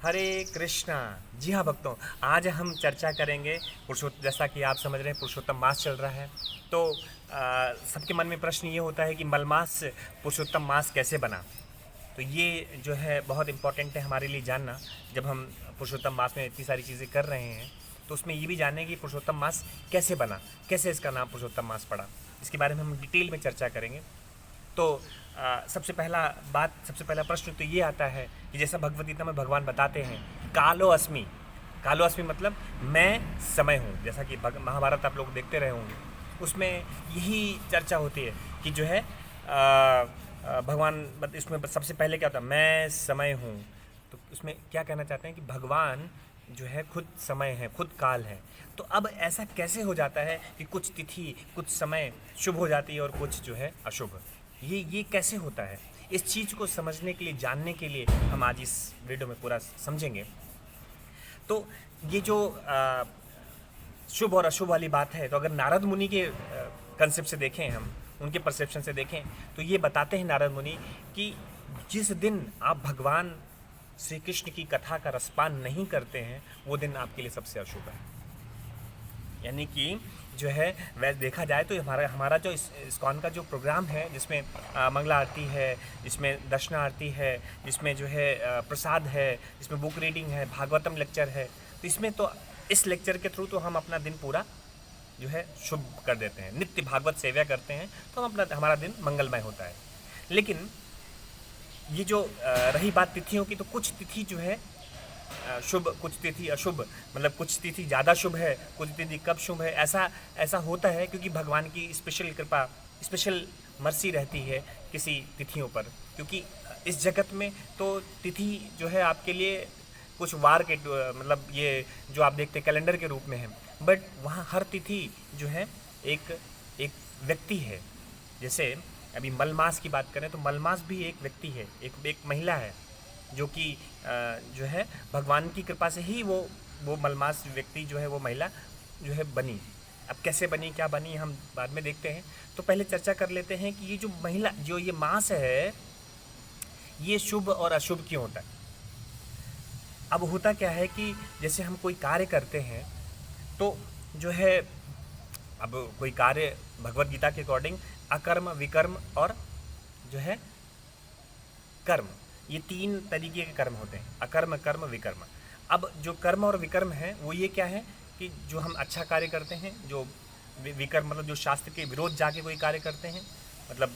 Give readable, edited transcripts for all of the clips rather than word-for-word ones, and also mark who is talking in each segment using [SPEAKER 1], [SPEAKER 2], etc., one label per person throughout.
[SPEAKER 1] हरे कृष्णा। जी हाँ भक्तों, आज हम चर्चा करेंगे पुरुषोत्तम। जैसा कि आप समझ रहे हैं पुरुषोत्तम मास चल रहा है, तो सबके मन में प्रश्न ये होता है कि मलमास पुरुषोत्तम मास कैसे बना। तो ये जो है बहुत इम्पोर्टेंट है हमारे लिए जानना। जब हम पुरुषोत्तम मास में इतनी सारी चीज़ें कर रहे हैं तो उसमें ये भी जानना है कि पुरुषोत्तम मास कैसे बना, कैसे इसका नाम पुरुषोत्तम मास पड़ा। इसके बारे में हम डिटेल में चर्चा करेंगे। तो सबसे पहला प्रश्न तो ये आता है कि जैसा भगवद गीता में भगवान बताते हैं, कालो अस्मि। कालो अस्मि मतलब मैं समय हूँ। जैसा कि महाभारत आप लोग देखते रहे होंगे, उसमें यही चर्चा होती है कि जो है भगवान इसमें सबसे पहले क्या होता है, मैं समय हूँ। तो उसमें क्या कहना चाहते हैं कि भगवान जो है खुद समय है, खुद काल है। तो अब ऐसा कैसे हो जाता है कि कुछ तिथि कुछ समय शुभ हो जाती है और कुछ जो है अशुभ। ये कैसे होता है, इस चीज़ को समझने के लिए, जानने के लिए हम आज इस वीडियो में पूरा समझेंगे। तो ये जो शुभ और अशुभ वाली बात है, तो अगर नारद मुनि के कंसेप्ट से देखें, हम उनके परसेप्शन से देखें, तो ये बताते हैं नारद मुनि कि जिस दिन आप भगवान श्री कृष्ण की कथा का रसपान नहीं करते हैं वो दिन आपके लिए सबसे अशुभ है। यानी कि जो है वैसे देखा जाए तो हमारा हमारा जो इस्कॉन का जो प्रोग्राम है, जिसमें मंगला आरती है, जिसमें दर्शना आरती है, जिसमें जो है प्रसाद है, जिसमें बुक रीडिंग है, भागवतम लेक्चर है, तो इसमें तो इस लेक्चर के थ्रू तो हम अपना दिन पूरा जो है शुभ कर देते हैं। नित्य भागवत सेवा करते हैं तो हम अपना हमारा दिन मंगलमय होता है। लेकिन ये जो रही बात तिथियों की, तो कुछ तिथि जो है शुभ, कुछ तिथि अशुभ, मतलब कुछ तिथि ज़्यादा शुभ है, कुछ तिथि कब शुभ है, ऐसा ऐसा होता है क्योंकि भगवान की स्पेशल कृपा, स्पेशल मर्सी रहती है किसी तिथियों पर। क्योंकि इस जगत में तो तिथि जो है आपके लिए कुछ वार के मतलब ये जो आप देखते हैं कैलेंडर के रूप में है, बट वहाँ हर तिथि जो है एक एक व्यक्ति है। जैसे अभी मलमास की बात करें तो मलमास भी एक व्यक्ति है, एक महिला है, जो कि जो है भगवान की कृपा से ही वो मलमास व्यक्ति जो है, वो महिला जो है बनी। अब कैसे बनी, क्या बनी, हम बाद में देखते हैं। तो पहले चर्चा कर लेते हैं कि ये जो महिला, जो ये मास है, ये शुभ और अशुभ क्यों होता है। अब होता क्या है कि जैसे हम कोई कार्य करते हैं तो जो है, अब कोई कार्य भगवद गीता के अकॉर्डिंग अकर्म, विकर्म और जो है कर्म, ये तीन तरीके के कर्म होते हैं, अकर्म, कर्म, विकर्म। अब जो कर्म और विकर्म है वो ये क्या है कि जो हम अच्छा कार्य करते हैं, जो विकर्म मतलब जो शास्त्र के विरोध जाके कोई कार्य करते हैं, मतलब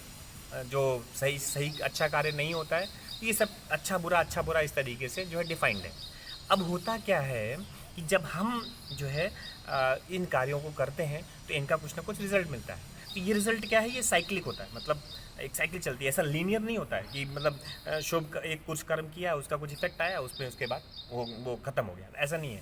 [SPEAKER 1] जो सही सही अच्छा कार्य नहीं होता है, ये सब अच्छा बुरा इस तरीके से जो है डिफाइंड है। अब होता क्या है कि जब हम जो है इन कार्यों को करते हैं तो इनका कुछ ना कुछ रिजल्ट मिलता है। तो ये रिजल्ट क्या है, ये साइक्लिक होता है, मतलब एक साइकिल चलती है, ऐसा लीनियर नहीं होता है कि मतलब शुभ एक कुछ कर्म किया, उसका कुछ इफेक्ट आया, उसमें उसके बाद वो खत्म हो गया, ऐसा नहीं है।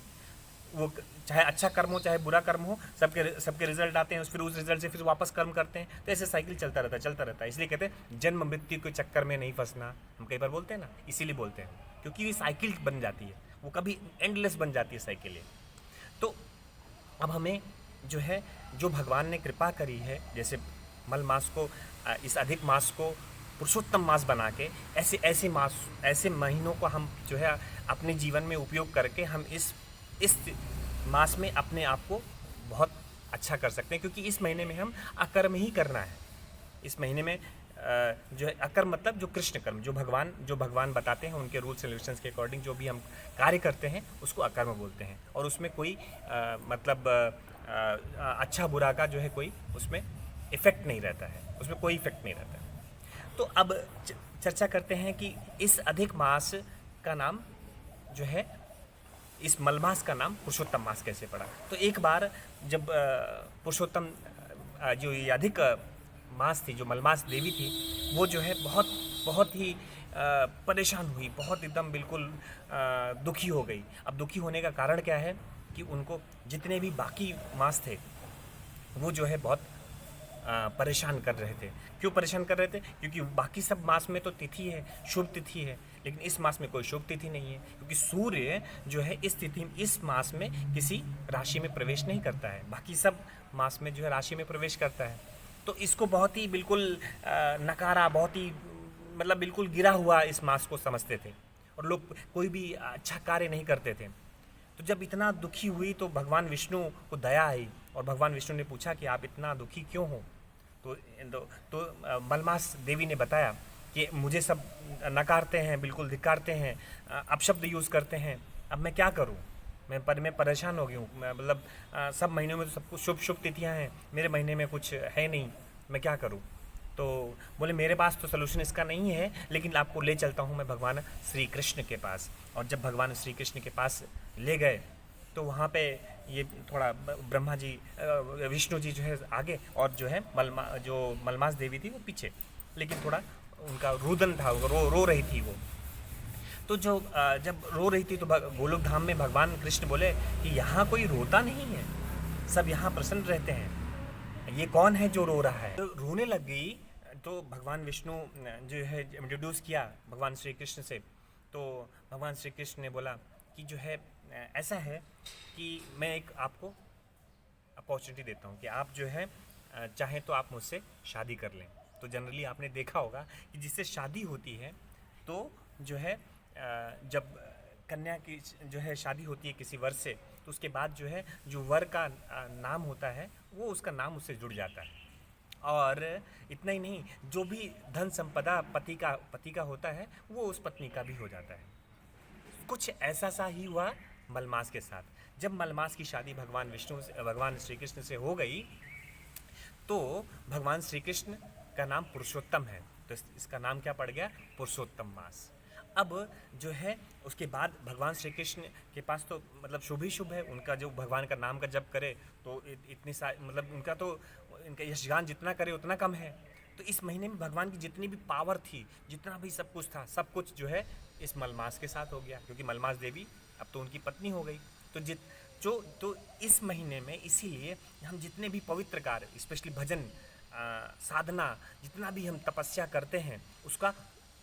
[SPEAKER 1] वो चाहे अच्छा कर्म हो चाहे बुरा कर्म हो, सबके सबके रिजल्ट आते हैं, फिर उस रिजल्ट से फिर वापस कर्म करते हैं, तो ऐसे साइकिल चलता रहता है। इसलिए कहते हैं जन्म मृत्यु के चक्कर में नहीं फंसना, हम कई बार बोलते हैं ना, इसीलिए बोलते हैं क्योंकि ये साइकिल बन जाती है, वो कभी एंडलेस बन जाती है साइकिल ये। तो अब हमें जो है, जो भगवान ने कृपा करी है, जैसे मल मास को, इस अधिक मास को पुरुषोत्तम मास बना के, ऐसे महीनों को हम जो है अपने जीवन में उपयोग करके हम इस मास में अपने आप को बहुत अच्छा कर सकते हैं। क्योंकि इस महीने में हम अकर्म ही करना है। इस महीने में जो है अकर्म मतलब जो कृष्ण कर्म, जो भगवान बताते हैं उनके रूल्स एंड रेगुलेशंस के अकॉर्डिंग जो भी हम कार्य करते हैं उसको अकर्म बोलते हैं। और उसमें कोई मतलब अच्छा बुरा का जो है कोई उसमें इफेक्ट नहीं रहता है, उसमें कोई इफेक्ट नहीं रहता है। तो अब चर्चा करते हैं कि इस अधिक मास का नाम जो है, इस मलमास का नाम पुरुषोत्तम मास कैसे पड़ा। तो एक बार जब पुरुषोत्तम जो ये अधिक मास थी, जो मलमास देवी थी, वो जो है बहुत बहुत ही परेशान हुई, बहुत एकदम बिल्कुल दुखी हो गई। अब दुखी होने का कारण क्या है कि उनको जितने भी बाकी मास थे वो जो है बहुत परेशान कर रहे थे। क्यों परेशान कर रहे थे? क्योंकि बाकी सब मास में तो तिथि है, शुभ तिथि है, लेकिन इस मास में कोई शुभ तिथि नहीं है, क्योंकि सूर्य जो है इस मास में किसी राशि में प्रवेश नहीं करता है, बाकी सब मास में जो है राशि में प्रवेश करता है। तो इसको बहुत ही बिल्कुल नकारा, बहुत ही मतलब बिल्कुल गिरा हुआ इस मास को समझते थे। और लोग कोई भी अच्छा कार्य नहीं करते थे। तो जब इतना दुखी हुई तो भगवान विष्णु को दया आई और भगवान विष्णु ने पूछा कि आप इतना दुखी क्यों हो। तो मलमास देवी ने बताया कि मुझे सब नकारते हैं, बिल्कुल धिक्कारते हैं, अपशब्द यूज़ करते हैं, अब मैं क्या करूं। मैं परेशान हो गई हूँ। मतलब सब महीनों में तो सब कुछ शुभ शुभ तिथियाँ हैं, मेरे महीने में कुछ है नहीं, मैं क्या करूँ। तो बोले मेरे पास तो सोल्यूशन इसका नहीं है, लेकिन आपको ले चलता हूँ मैं भगवान श्री कृष्ण के पास। और जब भगवान श्री कृष्ण के पास ले गए तो वहाँ पे ये थोड़ा ब्रह्मा जी विष्णु जी जो है आगे और जो है मलमास देवी थी वो पीछे, लेकिन थोड़ा उनका रुदन था, रो रही थी वो। तो जब रो रही थी तो गोलोक धाम में भगवान कृष्ण बोले कि यहाँ कोई रोता नहीं है, सब यहाँ प्रसन्न रहते हैं, ये कौन है जो रो रहा है। तो रोने लग गई। तो भगवान विष्णु जो है इंट्रोड्यूस किया भगवान श्री कृष्ण से। तो भगवान श्री कृष्ण ने बोला कि जो है ऐसा है कि मैं एक आपको अपॉर्चुनिटी देता हूँ कि आप जो है चाहें तो आप मुझसे शादी कर लें। तो जनरली आपने देखा होगा कि जिससे शादी होती है तो जो है जब कन्या की जो है शादी होती है किसी वर से, तो उसके बाद जो है जो वर का नाम होता है वो उसका नाम उससे जुड़ जाता है। और इतना ही नहीं, जो भी धन संपदा पति का होता है वो उस पत्नी का भी हो जाता है। कुछ ऐसा सा ही हुआ मलमास के साथ। जब मलमास की शादी भगवान श्री कृष्ण से हो गई तो भगवान श्री कृष्ण का नाम पुरुषोत्तम है, तो इसका नाम क्या पड़ गया, पुरुषोत्तम मास। अब जो है उसके बाद भगवान श्री कृष्ण के पास तो मतलब शुभ ही शुभ है, उनका जो भगवान का नाम का जप करे तो इतनी मतलब इनका यशगान जितना करे उतना कम है। तो इस महीने में भगवान की जितनी भी पावर थी, जितना भी सब कुछ था, सब कुछ जो है इस मलमास के साथ हो गया, क्योंकि मलमास देवी अब तो उनकी पत्नी हो गई। तो इस महीने में इसीलिए हम जितने भी पवित्र कार्य, स्पेशली भजन साधना, जितना भी हम तपस्या करते हैं उसका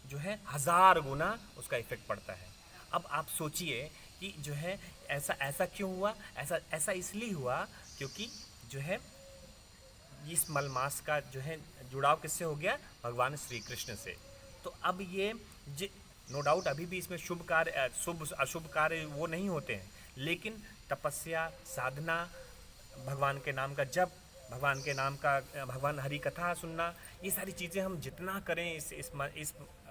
[SPEAKER 1] जो है 1000 गुना उसका इफेक्ट पड़ता है। अब आप सोचिए कि जो है ऐसा क्यों हुआ। ऐसा इसलिए हुआ क्योंकि जो है इस मलमास का जो है जुड़ाव किससे हो गया, भगवान श्री कृष्ण से। तो अब ये नो डाउट अभी भी इसमें शुभ कार्य, शुभ अशुभ कार्य वो नहीं होते हैं, लेकिन तपस्या साधना, भगवान के नाम का जप, भगवान के नाम का भगवान हरि कथा सुनना, ये सारी चीज़ें हम जितना करें इस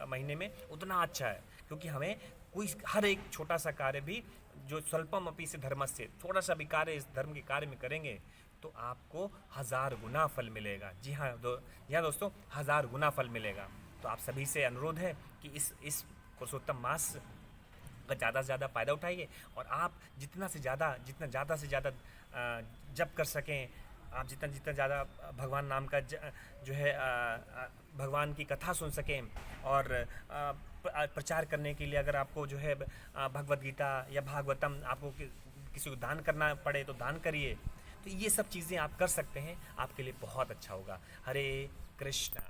[SPEAKER 1] महीने में उतना अच्छा है। क्योंकि हमें कोई हर एक छोटा सा कार्य भी जो स्वल्पम अपि से धर्मस्य, थोड़ा सा भी कार्य इस धर्म के कार्य में करेंगे तो आपको 1000 गुना फल मिलेगा। जी हाँ दोस्तों, 1000 गुना फल मिलेगा। तो आप सभी से अनुरोध है कि इस पुरुषोत्तम मास का ज़्यादा से ज़्यादा फ़ायदा उठाइए और आप जितना ज़्यादा से ज़्यादा जप कर सकें, आप जितना ज़्यादा भगवान नाम का जो है भगवान की कथा सुन सकें, और प्रचार करने के लिए अगर आपको जो है भगवद गीता या भागवतम आपको किसी को दान करना पड़े तो दान करिए। तो ये सब चीज़ें आप कर सकते हैं, आपके लिए बहुत अच्छा होगा। हरे कृष्णा।